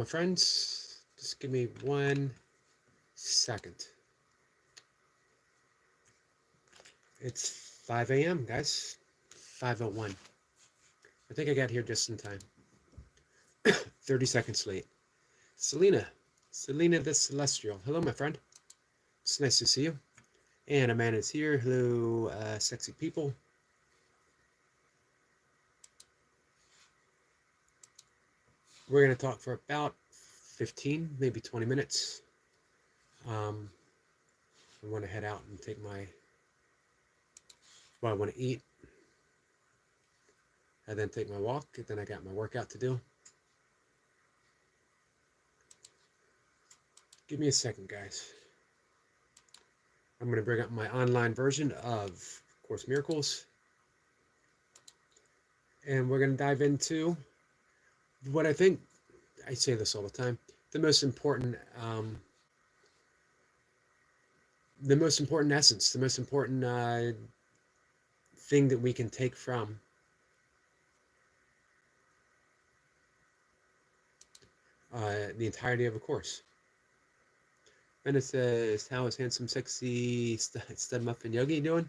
My friends, just give me 1 second. It's 5 a.m., guys. 5:01. I think I got here just in time. 30 seconds late. Selena the Celestial. Hello, my friend. It's nice to see you. And Amanda's here. Hello, sexy people. We're going to talk for about 15, maybe 20 minutes. I want to head out and take I want to eat. I then take my walk. And then I got my workout to do. Give me a second, guys. I'm going to bring up my online version of Course Miracles. And we're going to dive into what I think, I say this all the time, the most important essence, the most important thing that we can take from the entirety of a course. And it says, how is handsome, sexy stud muffin Yogi doing?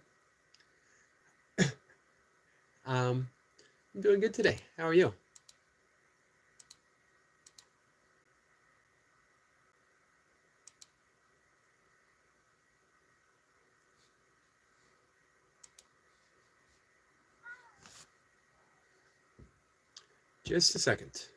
I'm doing good today. How are you? Just a second.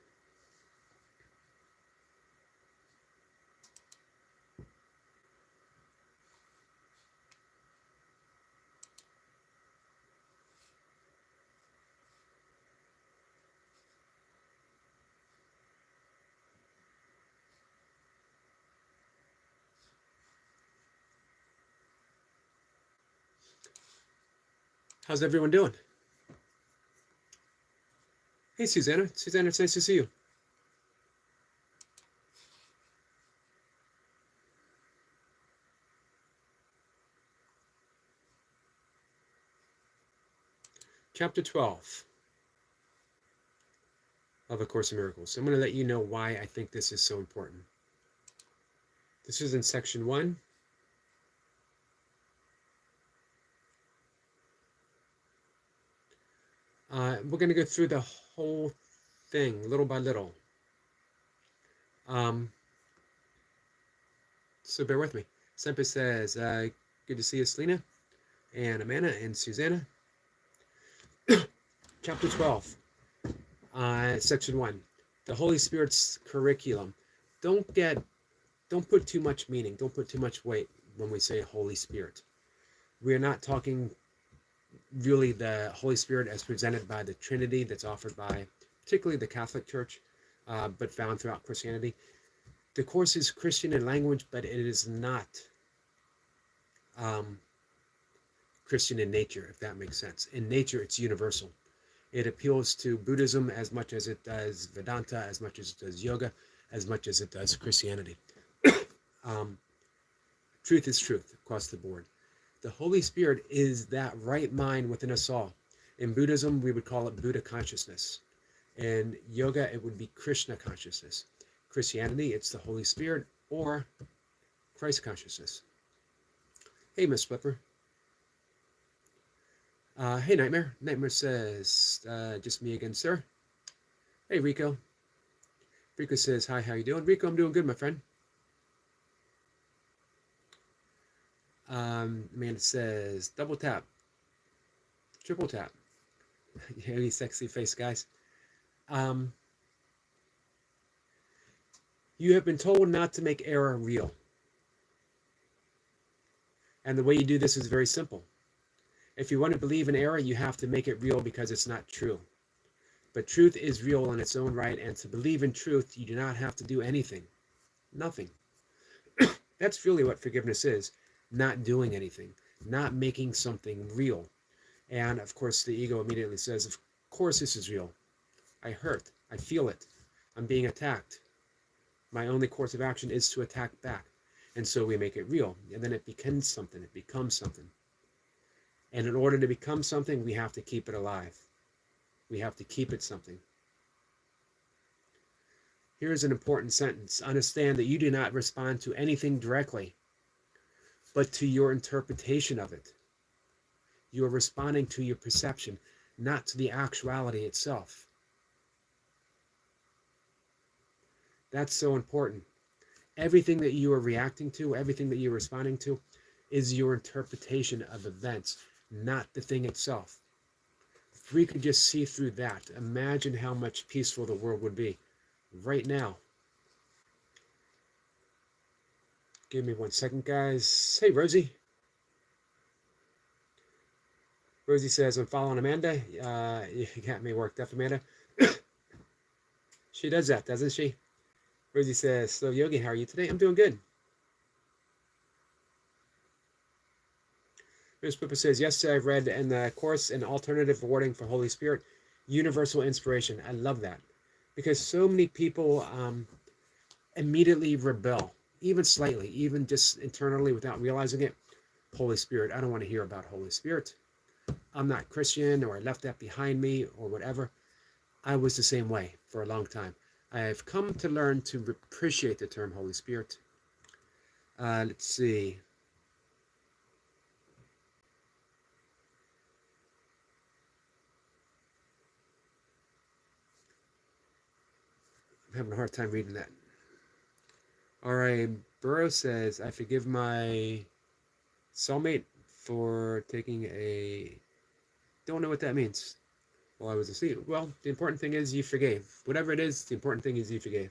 How's everyone doing? Hey, Susanna. Susanna, it's nice to see you. Chapter 12 of A Course in Miracles. I'm going to let you know why I think this is so important. This is in section 1. We're going to go through the whole thing little by little. So bear with me. Semper says, good to see you, Selena, and Amanda, and Susanna. Chapter 12, section 1. The Holy Spirit's curriculum. Don't put too much meaning. Don't put too much weight when we say Holy Spirit. We are not talking really the Holy Spirit as presented by the Trinity that's offered by particularly the Catholic Church, but found throughout Christianity. The Course is Christian in language, but it is not Christian in nature, if that makes sense. In nature, it's universal. It appeals to Buddhism as much as it does Vedanta, as much as it does yoga, as much as it does Christianity. Truth is truth across the board. The Holy Spirit is that right mind within us all. In Buddhism, we would call it Buddha consciousness. In yoga, it would be Krishna consciousness. Christianity, it's the Holy Spirit or Christ consciousness. Hey, Miss Flipper. Hey, Nightmare. Nightmare says, just me again, sir. Hey, Rico. Rico says, hi, how you doing? Rico, I'm doing good, my friend. Amanda says, double tap. Triple tap. Hey, sexy face, guys. You have been told not to make error real. And the way you do this is very simple. If you want to believe in error, you have to make it real because it's not true. But truth is real in its own right, and to believe in truth, you do not have to do anything. Nothing. That's really what forgiveness is. Not doing anything. Not making something real. And, of course, the ego immediately says, of course this is real. I hurt. I feel it. I'm being attacked. My only course of action is to attack back. And so we make it real. And then it becomes something. It becomes something. And in order to become something, we have to keep it alive. We have to keep it something. Here's an important sentence. Understand that you do not respond to anything directly, but to your interpretation of it. You are responding to your perception, not to the actuality itself. That's so important. Everything that you are reacting to, everything that you're responding to, is your interpretation of events, not the thing itself. If we could just see through that, imagine how much peaceful the world would be right now. Give me 1 second, guys. Hey, Rosie. Rosie says, I'm following Amanda. You got me worked up, Amanda. She does that, doesn't she? Rosie says, so Yogi, how are you today? I'm doing good. Miss Pippa says, yesterday I've read in the course an alternative wording for Holy Spirit, universal inspiration. I love that. Because so many people immediately rebel, even slightly, even just internally without realizing it. Holy Spirit, I don't want to hear about Holy Spirit. I'm not Christian, or I left that behind me, or whatever. I was the same way for a long time. I've come to learn to appreciate the term Holy Spirit. Let's see. I'm having a hard time reading that. All right, Burrow says, I forgive my soulmate for taking a... Don't know what that means. Well, I was asleep. Well, the important thing is you forgave. Whatever it is, the important thing is you forgave.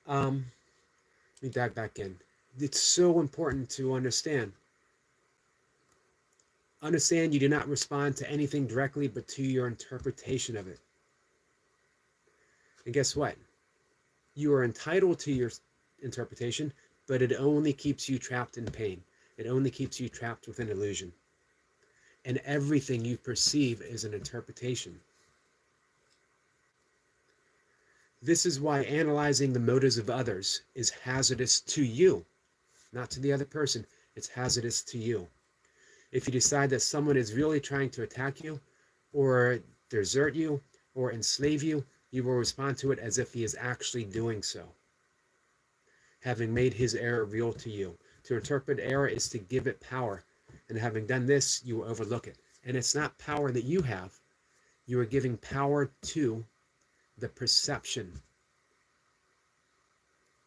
Let me dive back in. It's so important to understand. Understand you do not respond to anything directly, but to your interpretation of it. And guess what? You are entitled to your interpretation, but it only keeps you trapped in pain. It only keeps you trapped with an illusion. And everything you perceive is an interpretation. This is why analyzing the motives of others is hazardous to you, not to the other person. It's hazardous to you. If you decide that someone is really trying to attack you, or desert you, or enslave you, you will respond to it as if he is actually doing so, having made his error real to you. To interpret error is to give it power. And having done this, you will overlook it. And it's not power that you have. You are giving power to the perception.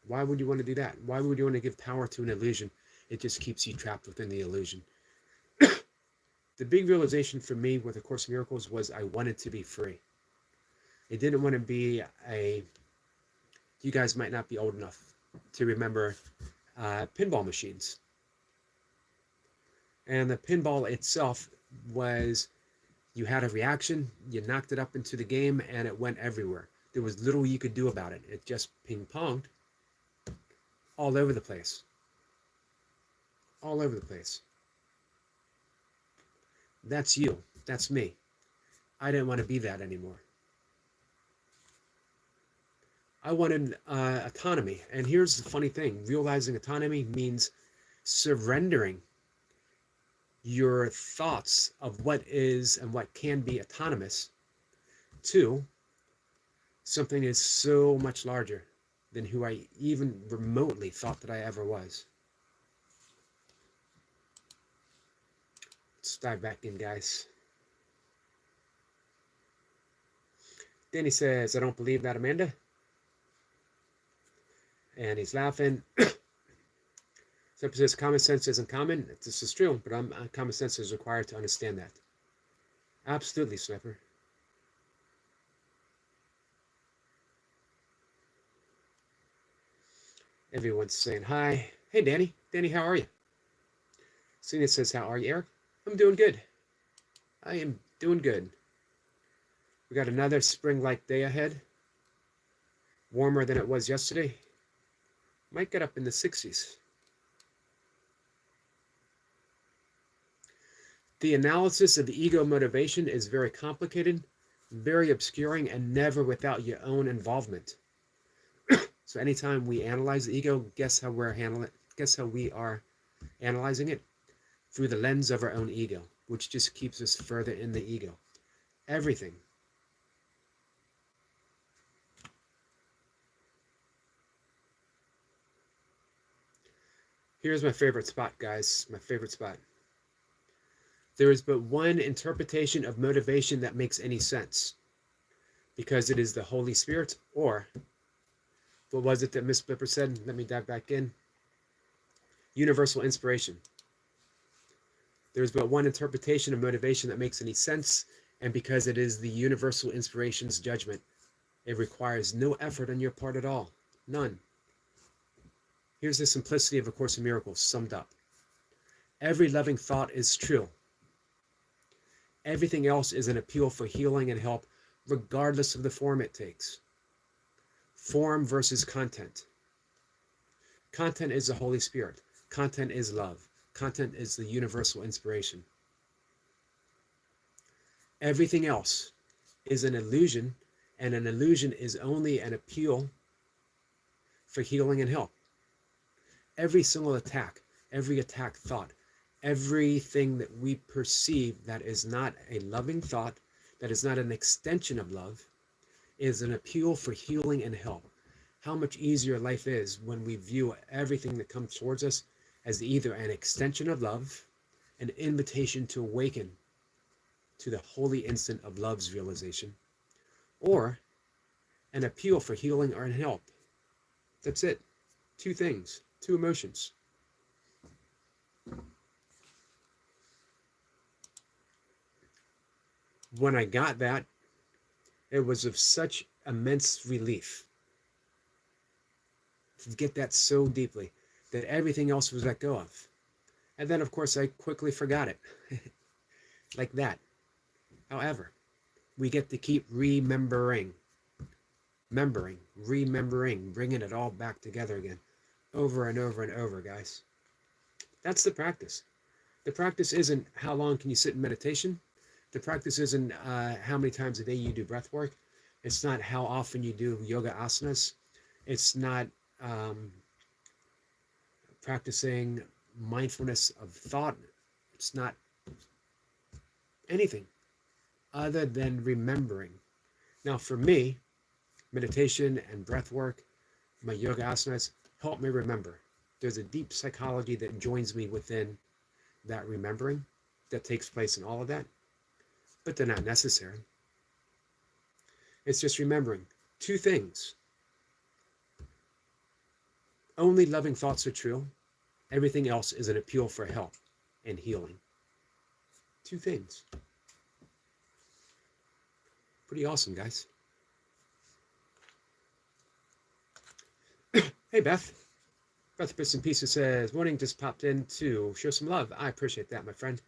Why would you want to do that? Why would you want to give power to an illusion? It just keeps you trapped within the illusion. The big realization for me with A Course in Miracles was I wanted to be free. I didn't want to be a... You guys might not be old enough to remember pinball machines. And the pinball itself was, you had a reaction, you knocked it up into the game, and it went everywhere. There was little you could do about it. It just ping-ponged all over the place. All over the place. That's you. That's me. I didn't want to be that anymore. I wanted autonomy. And here's the funny thing. Realizing autonomy means surrendering your thoughts of what is and what can be autonomous to something that is so much larger than who I even remotely thought that I ever was. Let's dive back in, guys. Danny says, I don't believe that, Amanda. And he's laughing. Sniper says, common sense isn't common. This is true, but common sense is required to understand that. Absolutely, Sniper. Everyone's saying hi. Hey, Danny. Danny, how are you? Cena says, how are you, Eric? I'm doing good. I am doing good. We got another spring-like day ahead. Warmer than it was yesterday. Might get up in the 60s. The analysis of the ego motivation is very complicated, very obscuring, and never without your own involvement. So anytime we analyze the ego, guess how we are analyzing it? Through the lens of our own ego, which just keeps us further in the ego. Everything. Here's my favorite spot, guys. My favorite spot. There is but one interpretation of motivation that makes any sense, because it is the Holy Spirit, or what was it that Miss Blipper said? Let me dive back in. Universal inspiration. There's but one interpretation of motivation that makes any sense, and because it is the universal inspiration's judgment, it requires no effort on your part at all. None. Here's the simplicity of A Course in Miracles summed up. Every loving thought is true. Everything else is an appeal for healing and help, regardless of the form it takes. Form versus content. Content is the Holy Spirit. Content is love. Content is the universal inspiration. Everything else is an illusion, and an illusion is only an appeal for healing and help. Every single attack, every attack thought, everything that we perceive that is not a loving thought, that is not an extension of love, is an appeal for healing and help. How much easier life is when we view everything that comes towards us as either an extension of love, an invitation to awaken to the holy instant of love's realization, or an appeal for healing or help. That's it. Two things, two emotions. When I got that, it was of such immense relief to get that so deeply that everything else was let go of. And then, of course, I quickly forgot it. Like that. However, we get to keep remembering, bringing it all back together again, over and over and over, guys. That's the practice. The practice isn't how long can you sit in meditation. The practice isn't how many times a day you do breath work. It's not how often you do yoga asanas. It's not practicing mindfulness of thought. It's not anything other than remembering. Now, for me, meditation and breath work, my yoga asanas, help me remember. There's a deep psychology that joins me within that remembering that takes place in all of that, but they're not necessary. It's just remembering two things. Only loving thoughts are true. Everything else is an appeal for help and healing. Two things. Pretty awesome, guys. Hey, Beth. Beth Bits and Pieces says, morning, just popped in to show some love. I appreciate that, my friend.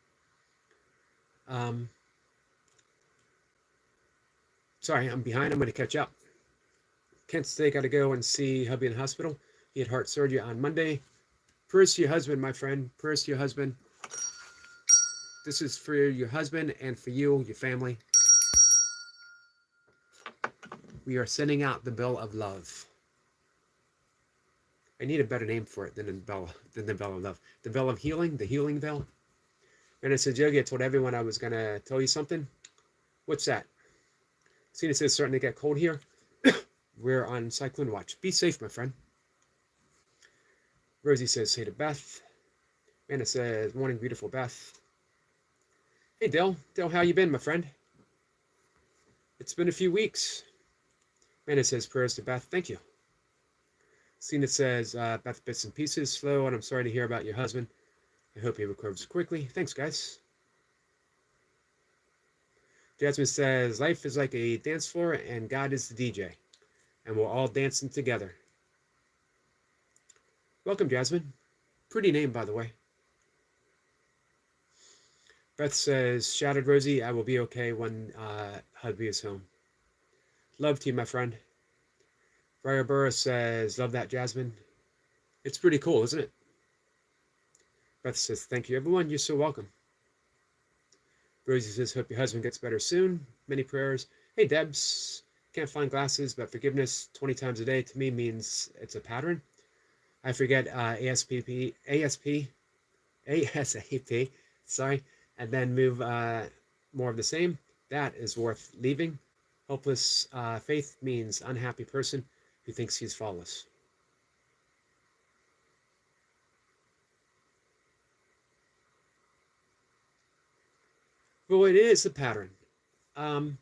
Sorry, I'm behind. I'm going to catch up. Kent today got to go and see hubby in the hospital. He had heart surgery on Monday. Prayers to your husband, my friend. Prayers to your husband. This is for your husband and for you, your family. We are sending out the bell of love. I need a better name for it than the bell of love. The bell of healing, the healing bell. And I said, Yogi, I told everyone I was going to tell you something. What's that? Cena says, starting to get cold here. We're on cyclone watch. Be safe, my friend. Rosie says, hey to Beth. Anna says, morning, beautiful Beth. Hey, Dale. Dale, how you been, my friend? It's been a few weeks. Anna says, prayers to Beth. Thank you. Cena says, Beth Bits and Pieces, slow, and I'm sorry to hear about your husband. I hope he recovers quickly. Thanks, guys. Jasmine says, life is like a dance floor, and God is the DJ. And we're all dancing together. Welcome, Jasmine. Pretty name, by the way. Beth says, shattered Rosie, I will be okay when hubby is home. Love to you, my friend. Briar Burris says, love that, Jasmine. It's pretty cool, isn't it? Beth says, thank you, everyone. You're so welcome. Rosie says, hope your husband gets better soon. Many prayers. Hey, Debs. Can't find glasses, but forgiveness 20 times a day to me means it's a pattern. I forget ASAP, sorry, and then move more of the same. That is worth leaving. Hopeless faith means unhappy person who thinks he's flawless. Well, it is a pattern. Um,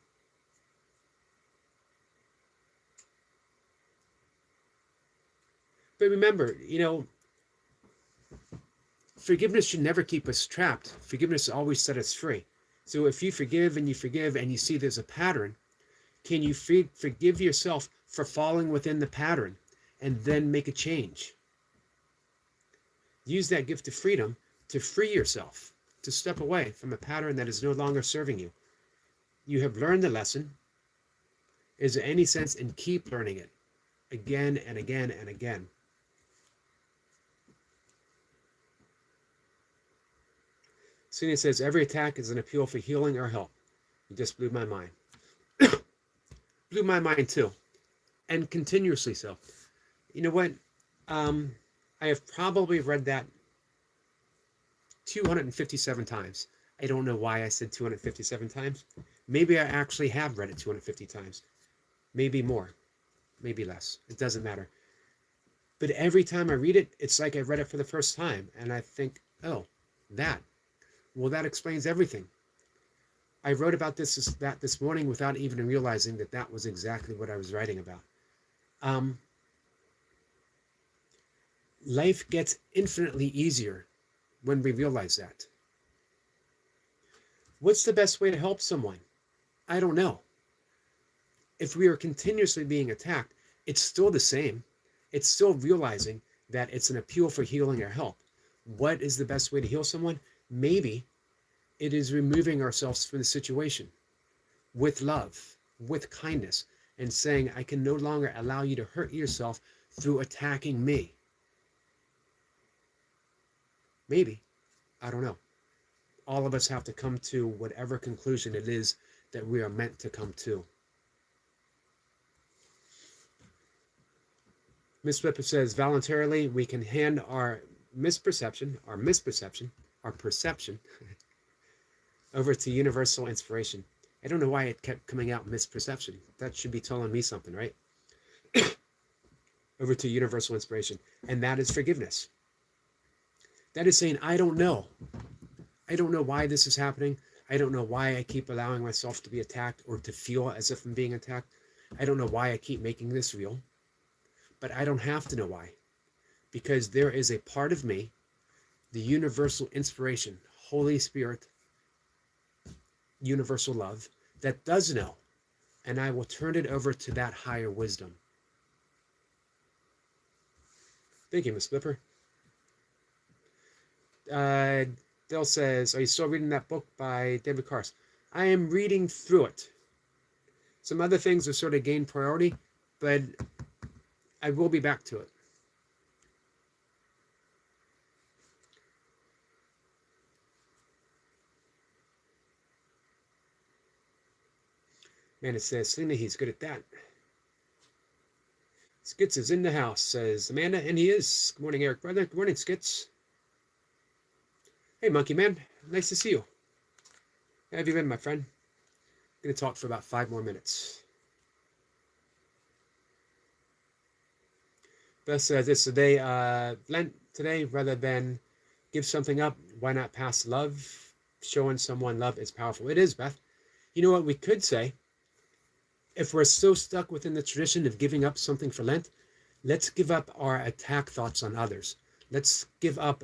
but remember, forgiveness should never keep us trapped. Forgiveness always set us free. So if you forgive and you see there's a pattern, can you forgive yourself for falling within the pattern and then make a change? Use that gift of freedom to free yourself, to step away from a pattern that is no longer serving you. You have learned the lesson. Is there any sense in keep learning it again and again and again? Sonia says, every attack is an appeal for healing or help. You just blew my mind. Blew my mind too. And continuously so. You know what? I have probably read that 257 times. I don't know why I said 257 times. Maybe I actually have read it 250 times. Maybe more. Maybe less. It doesn't matter. But every time I read it, it's like I read it for the first time. And I think, oh, that. Well, that explains everything. I wrote about this morning without even realizing that was exactly what I was writing about. Life gets infinitely easier when we realize that. What's the best way to help someone? I don't know. If we are continuously being attacked, it's still the same. It's still realizing that it's an appeal for healing or help. What is the best way to heal someone? Maybe it is removing ourselves from the situation with love, with kindness, and saying, I can no longer allow you to hurt yourself through attacking me. Maybe. I don't know. All of us have to come to whatever conclusion it is that we are meant to come to. Miss Flipper says, voluntarily, we can hand our perception, over to universal inspiration. I don't know why it kept coming out misperception. That should be telling me something, right? Over to universal inspiration. And that is forgiveness. That is saying, I don't know. I don't know why this is happening. I don't know why I keep allowing myself to be attacked or to feel as if I'm being attacked. I don't know why I keep making this real. But I don't have to know why. Because there is a part of me, the universal inspiration, Holy Spirit, universal love, that does know. And I will turn it over to that higher wisdom. Thank you, Miss Flipper. Dale says, are you still reading that book by David Kars? I am reading through it. Some other things are sort of gained priority, but I will be back to it. Man, it says, Selena, he's good at that. Skits is in the house, says Amanda, and he is. Good morning, Eric, brother. Good morning, Skits. Hey, Monkey Man. Nice to see you. How have you been, my friend? I'm going to talk for about 5 more minutes. Beth says, it's today, Lent today, rather than give something up, why not pass love? Showing someone love is powerful. It is, Beth. You know what we could say? If we're so stuck within the tradition of giving up something for Lent, let's give up our attack thoughts on others. Let's give up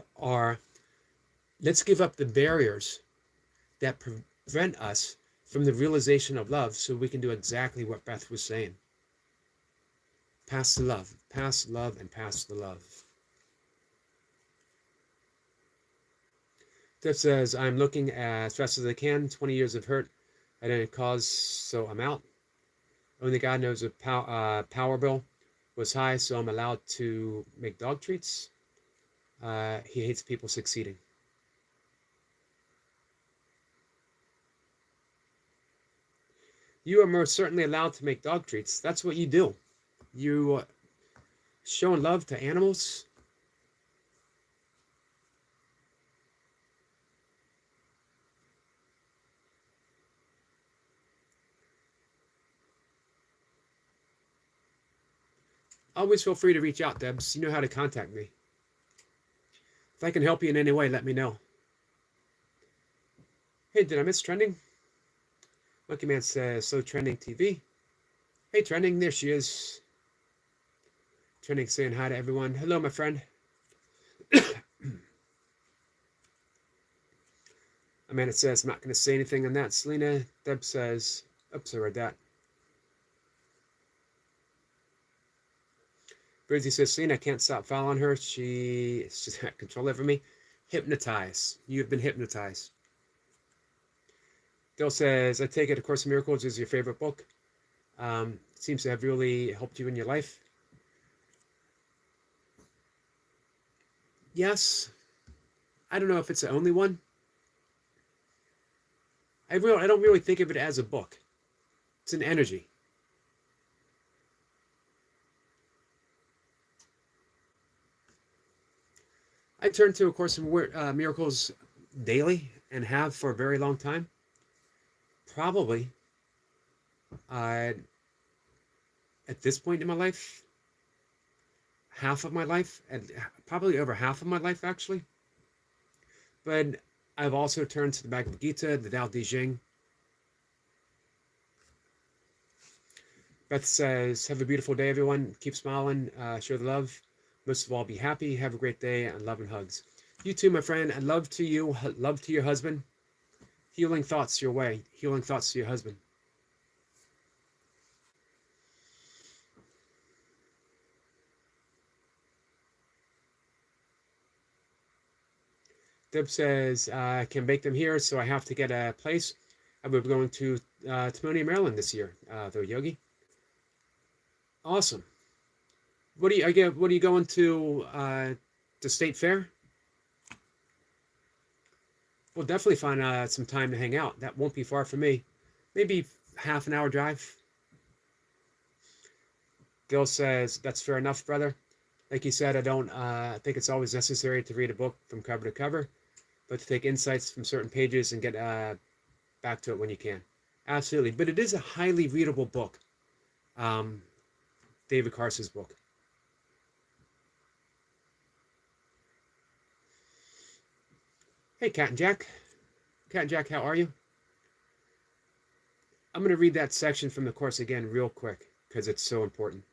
the barriers that prevent us from the realization of love so we can do exactly what Beth was saying. Pass the love, and pass the love. Steph says, I'm looking as fast as I can, 20 years of hurt I didn't cause, so I'm out. Only God knows the power bill was high, so I'm allowed to make dog treats. He hates people succeeding. You are most certainly allowed to make dog treats. That's what you do. You showing love to animals. Always feel free to reach out, Debs. You know how to contact me. If I can help you in any way, let me know. Hey, did I miss trending? Monkey Man says, so trending TV. Hey, trending, there she is. Trending saying hi to everyone. Hello, my friend. Amanda says, I'm not going to say anything on that. Selena. Deb says, oops, I read that. Brizzy says, Selena, I can't stop following her. She's got control over me. Hypnotize. You have been hypnotized. Dill says, I take it A Course in Miracles is your favorite book. Seems to have really helped you in your life. Yes. I don't know if it's the only one. I don't really think of it as a book. It's an energy. I turn to A Course in Miracles daily and have for a very long time. Probably at this point in my life, half of my life, and probably over half of my life actually. But I've also turned to the Bhagavad Gita, the Tao Te Ching. Beth says, have a beautiful day, everyone. Keep smiling, share the love. Most of all, be happy. Have a great day, and love and hugs. You too, my friend, and love to you. Love to your husband. Healing thoughts your way. Healing thoughts to your husband. Deb says, I can bake them here, so I have to get a place. I will be going to Timonium, Maryland this year, though, Yogi. Awesome. What are you going to State Fair? We'll definitely find some time to hang out. That won't be far from me. Maybe half an hour drive. Gil says, that's fair enough, brother. Like you said, I don't think it's always necessary to read a book from cover to cover, but to take insights from certain pages and get back to it when you can. Absolutely. But it is a highly readable book. David Carson's book. Hey, Cat and Jack. Cat and Jack, how are you? I'm going to read that section from the Course again real quick because it's so important.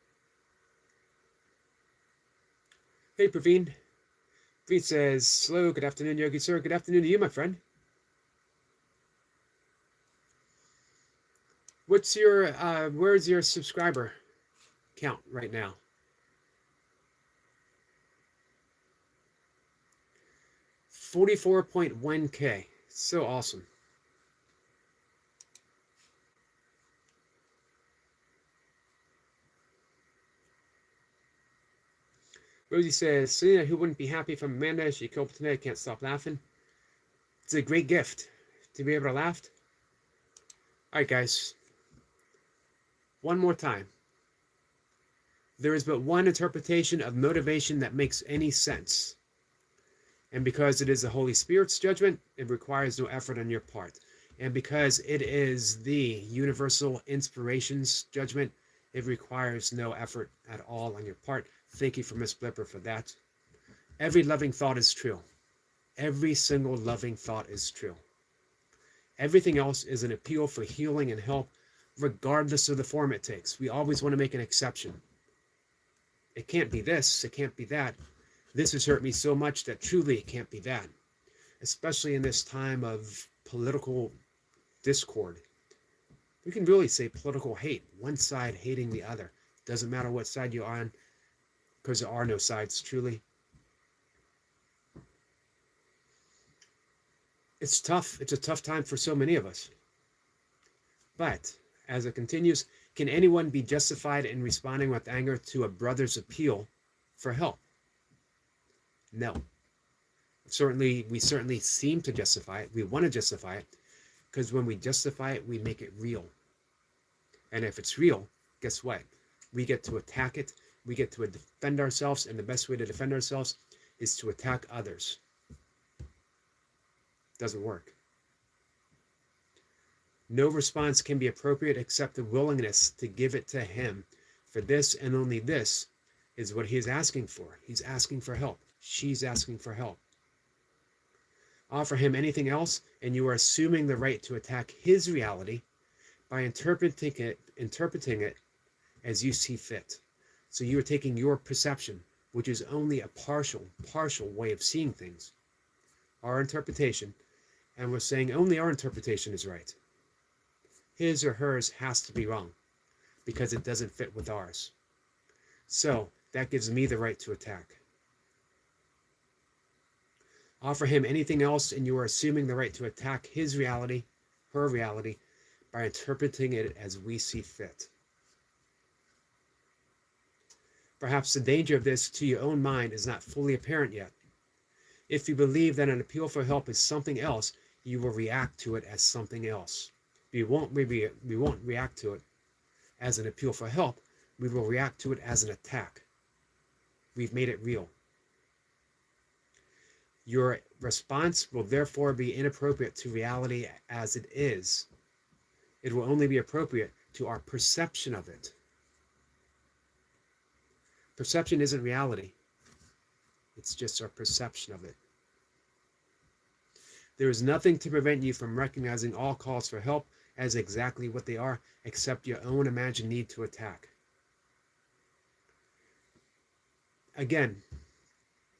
Hey, Praveen. Praveen says, hello, good afternoon, Yogi sir. Good afternoon to you, my friend. What's your, where's your subscriber count right now? 44.1K. So awesome. Rosie says, Selena, who wouldn't be happy from Amanda? She killed today. Can't stop laughing. It's a great gift to be able to laugh. All right, guys. One more time. There is but one interpretation of motivation that makes any sense. And because it is the Holy Spirit's judgment, it requires no effort on your part. And because it is the universal inspiration's judgment, it requires no effort at all on your part. Thank you for Miss Blipper for that. Every loving thought is true. Every single loving thought is true. Everything else is an appeal for healing and help, regardless of the form it takes. We always want to make an exception. It can't be this, it can't be that. This has hurt me so much that truly it can't be that. Especially in this time of political discord. We can really say political hate. One side hating the other. Doesn't matter what side you're on, because there are no sides, truly. It's tough. It's a tough time for so many of us. But, as it continues, can anyone be justified in responding with anger to a brother's appeal for help? No. We certainly seem to justify it. We want to justify it, because when we justify it, we make it real. And if it's real, guess what? We get to attack it. We get to defend ourselves, and the best way to defend ourselves is to attack others. Doesn't work. No response can be appropriate except the willingness to give it to him. For this and only this is what he is asking for. He's asking for help. She's asking for help. Offer him anything else, and you are assuming the right to attack his reality by interpreting it as you see fit. So you are taking your perception, which is only a partial way of seeing things, our interpretation, and we're saying only our interpretation is right. His or hers has to be wrong because it doesn't fit with ours. So that gives me the right to attack. Offer him anything else, and you are assuming the right to attack his reality, her reality, by interpreting it as we see fit. Perhaps the danger of this to your own mind is not fully apparent yet. If you believe that an appeal for help is something else, you will react to it as something else. We won't react to it as an appeal for help. We will react to it as an attack. We've made it real. Your response will therefore be inappropriate to reality as it is. It will only be appropriate to our perception of it. Perception isn't reality. It's just our perception of it. There is nothing to prevent you from recognizing all calls for help as exactly what they are, except your own imagined need to attack. Again,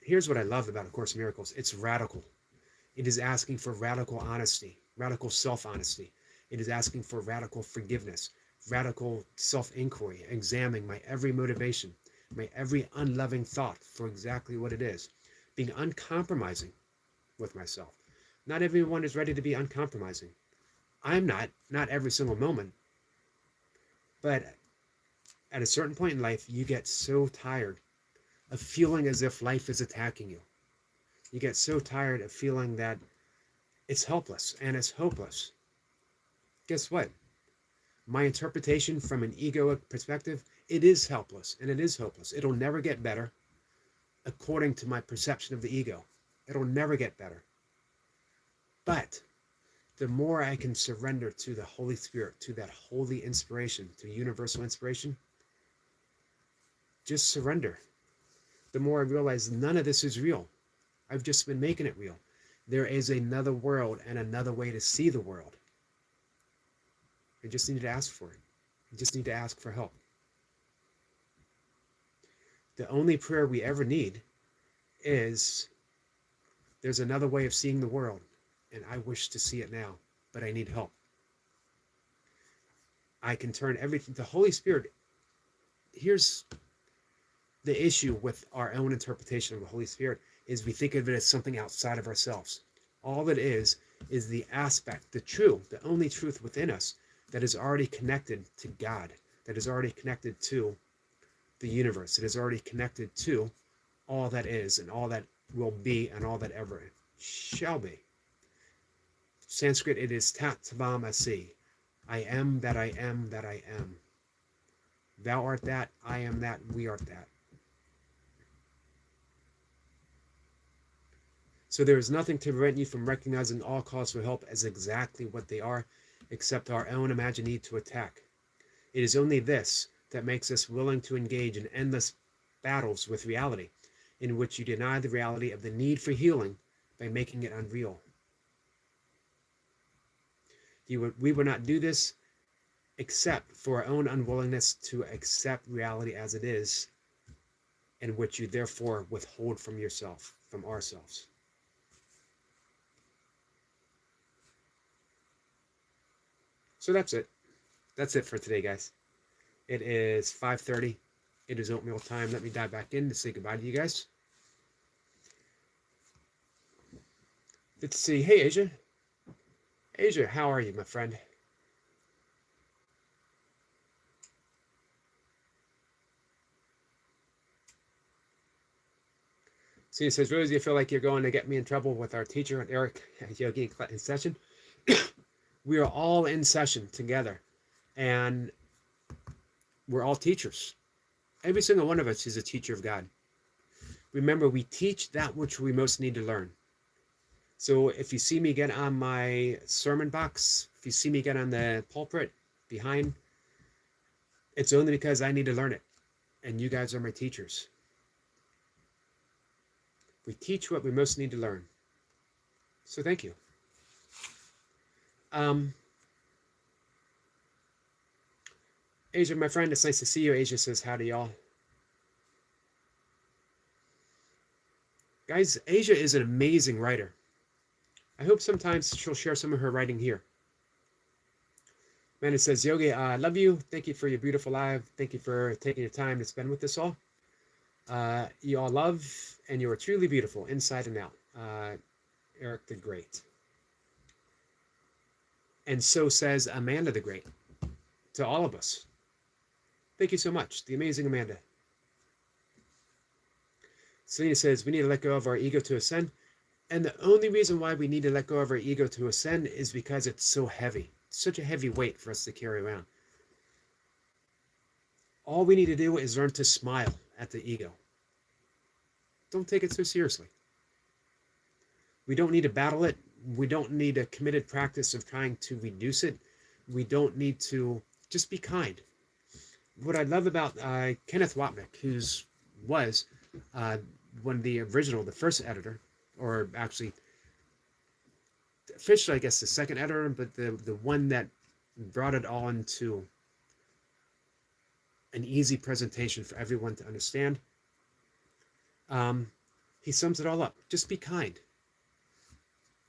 here's what I love about A Course in Miracles. It's radical. It is asking for radical honesty, radical self-honesty. It is asking for radical forgiveness, radical self-inquiry, examining my every motivation, my every unloving thought for exactly what it is, being uncompromising with myself. Not everyone is ready to be uncompromising. I'm not every single moment. But at a certain point in life, you get so tired of feeling as if life is attacking you. You get so tired of feeling that it's helpless and it's hopeless. Guess what? My interpretation from an egoic perspective, it is helpless and it is hopeless. It'll never get better according to my perception of the ego. It'll never get better. But the more I can surrender to the Holy Spirit, to that holy inspiration, to universal inspiration, just surrender. The more I realize none of this is real. I've just been making it real. There is another world and another way to see the world. I just need to ask for it. I just need to ask for help. The only prayer we ever need is, there's another way of seeing the world, and I wish to see it now, but I need help. I can turn everything, the Holy Spirit, here's the issue with our own interpretation of the Holy Spirit, is we think of it as something outside of ourselves. All it is the aspect, the only truth within us that is already connected to God, that is already connected to the universe, that is already connected to all that is and all that will be and all that ever shall be. Sanskrit, it is Tat Tavam Asi. I am that I am that I am. Thou art that, I am that, we are that. So there is nothing to prevent you from recognizing all calls for help as exactly what they are, except our own imagined need to attack. It is only this that makes us willing to engage in endless battles with reality, in which you deny the reality of the need for healing by making it unreal. We would not do this except for our own unwillingness to accept reality as it is, in which you therefore withhold from yourself, from ourselves. So that's it. That's it for today, guys. It is 5:30. It is oatmeal time. Let me dive back in to say goodbye to you guys. Good to see you. Hey, Asia. Asia, how are you, my friend? See, it says, Rosie, I feel like you're going to get me in trouble with our teacher and Eric Yogi in session. We are all in session together, and we're all teachers. Every single one of us is a teacher of God. Remember, we teach that which we most need to learn. So if you see me get on my sermon box, if you see me get on the pulpit behind, it's only because I need to learn it, and you guys are my teachers. We teach what we most need to learn. So thank you. Asia, my friend, it's nice to see you. Asia says, howdy, y'all. Guys, Asia is an amazing writer. I hope sometimes she'll share some of her writing here. Amanda says, Yogi, I love you. Thank you for your beautiful live. Thank you for taking your time to spend with us all. You all love, and you are truly beautiful inside and out. Eric the Great. And so says Amanda the Great to all of us. Thank you so much. The amazing Amanda. Selena says, we need to let go of our ego to ascend. And the only reason why we need to let go of our ego to ascend is because it's so heavy. It's such a heavy weight for us to carry around. All we need to do is learn to smile at the ego. Don't take it so seriously. We don't need to battle it. We don't need a committed practice of trying to reduce it. We don't need to just be kind. What I love about Kenneth Wapnick, who was one of the original, the first editor, or actually officially, I guess, the second editor, but the one that brought it all into an easy presentation for everyone to understand. He sums it all up. Just be kind.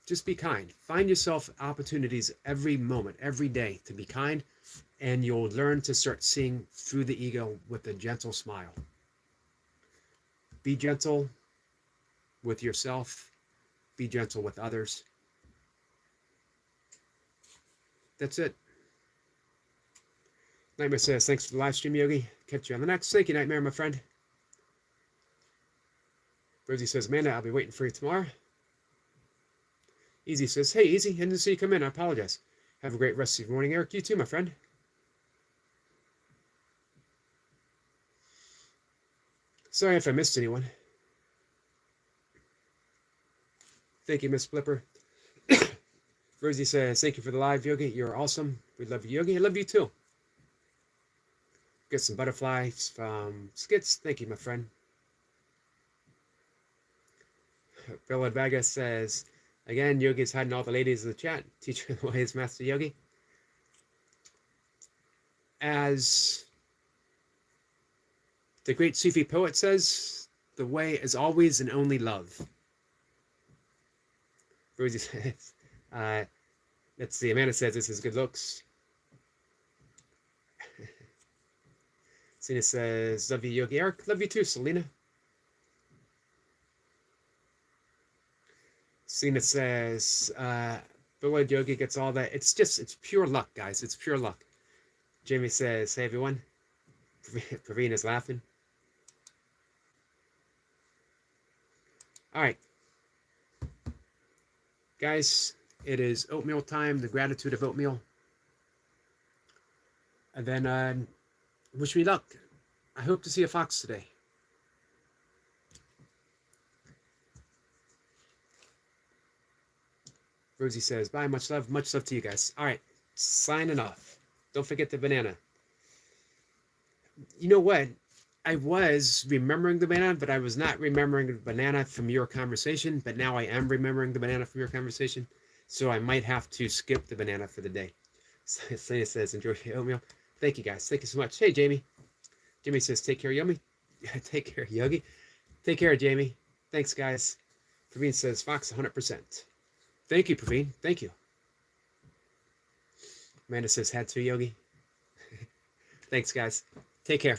Just be kind. Find yourself opportunities every moment, every day to be kind, and you'll learn to start seeing through the ego with a gentle smile. Be gentle with yourself. Be gentle with others. That's it. Nightmare says, thanks for the live stream, Yogi. Catch you on the next. Thank you, Nightmare, my friend. Rosie says, Amanda, I'll be waiting for you tomorrow. Easy says, hey, Easy, I didn't see you come in. I apologize. Have a great rest of your morning, Eric. You too, my friend. Sorry if I missed anyone. Thank you, Miss Flipper. Rosie says, thank you for the live, Yogi. You're awesome. We love you, Yogi. I love you too. Get some butterflies from Skits. Thank you, my friend. Bill Advaga says, again, Yogi's hiding all the ladies in the chat. Teacher the way is Master Yogi. As the great Sufi poet says, the way is always and only love. Rosie says, let's see, Amanda says this is good looks. Selena says, love you, Yogi. Eric, love you too, Selena. Selena says, Beloved Yogi gets all that. It's pure luck, guys. It's pure luck. Jamie says, hey, everyone. Praveen is laughing. All right. Guys, it is oatmeal time, the gratitude of oatmeal. And then wish me luck. I hope to see a fox today. Rosie says, bye, much love to you guys. All right, signing off. Don't forget the banana. You know what? I was remembering the banana, but I was not remembering the banana from your conversation, but now I am remembering the banana from your conversation, so I might have to skip the banana for the day. Selena says, enjoy your oatmeal. Thank you, guys. Thank you so much. Hey, Jamie. Jamie says, take care, Yogi. Take care, Yogi. Take care, Jamie. Thanks, guys. Praveen says, Fox 100%. Thank you, Praveen. Thank you. Amanda says, had to, Yogi. Thanks, guys. Take care.